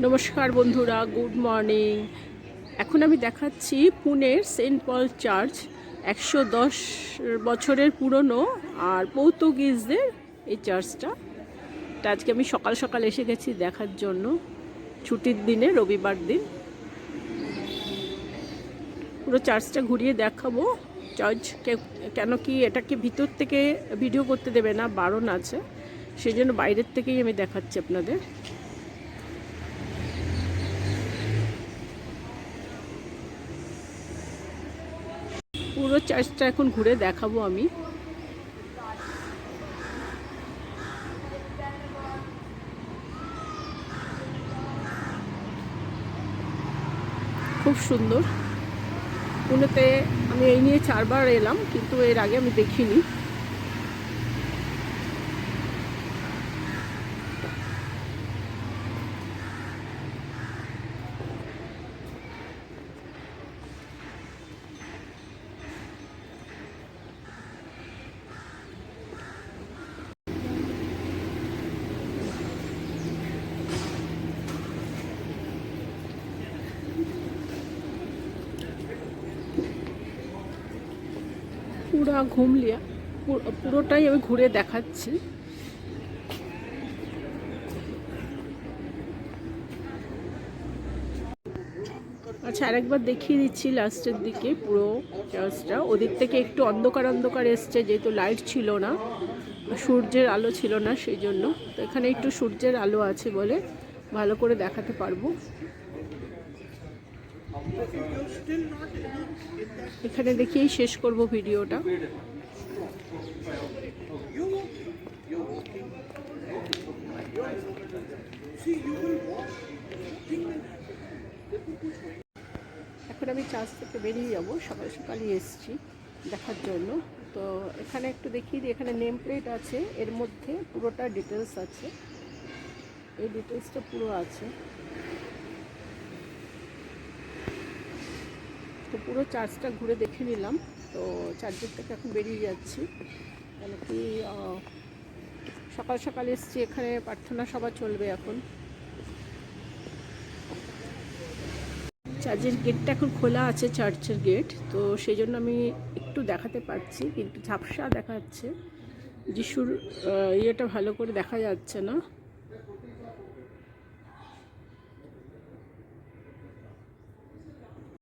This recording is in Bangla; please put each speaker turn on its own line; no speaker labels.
নমস্কার বন্ধুরা, গুড মর্নিং। এখন আমি দেখাচ্ছি পুনের সেন্ট পল চার্চ। 110 বছরের পুরনো আর পর্তুগিজদের এই চার্চটা। আজকে আমি সকাল সকাল এসে গেছি দেখার জন্য, ছুটির দিনে, রবিবার দিন। পুরো চার্চটা ঘুরিয়ে দেখাবো। চার্চ কেন কি এটাকে ভিতর থেকে ভিডিও করতে দেবে না, বারণ আছে, সেই জন্য বাইরের থেকেই আমি দেখাচ্ছি আপনাদের। পুরো চার্চটা এখন ঘুরে দেখাবো আমি। খুব সুন্দর। পুনেতে আমি এই নিয়ে 4 বার এলাম, কিন্তু এর আগে আমি দেখিনি। পুরোটাই আমি ঘুরে দেখাচ্ছি। আচ্ছা, আরেকবার দেখিয়ে দিচ্ছি লাস্টের দিকে পুরো চার্চটা। ওদিক থেকে একটু অন্ধকার অন্ধকার এসছে, যেহেতু লাইট ছিল না, সূর্যের আলো ছিল না, সেই জন্য। তো এখানে একটু সূর্যের আলো আছে বলে ভালো করে দেখাতে পারবো। এখানে দেখিয়েই শেষ করব ভিডিওটা। এখন আমি চার্চ থেকে বেরিয়ে যাব, সকাল সকালই এসেছি দেখার জন্য। তো এখানে একটু দেখিয়ে দিই, এখানে নেম প্লেট আছে, এর মধ্যে পুরোটা ডিটেলস আছে, এই ডিটেলসটা পুরো আছে। তো পুরো চার্চটা ঘুরে দেখে নিলাম। তো চার্চের থেকে এখন বেরিয়ে যাচ্ছি, কেন কি সকাল সকাল এসেছি। এখানে প্রার্থনা সভা চলবে এখন। চার্চের গেটটা এখন খোলা আছে, চার্চের গেট, তো সেই জন্য আমি একটু দেখাতে পারছি, কিন্তু ঝাপসা দেখাচ্ছে, যিশুর ইয়েটা ভালো করে দেখা যাচ্ছে না।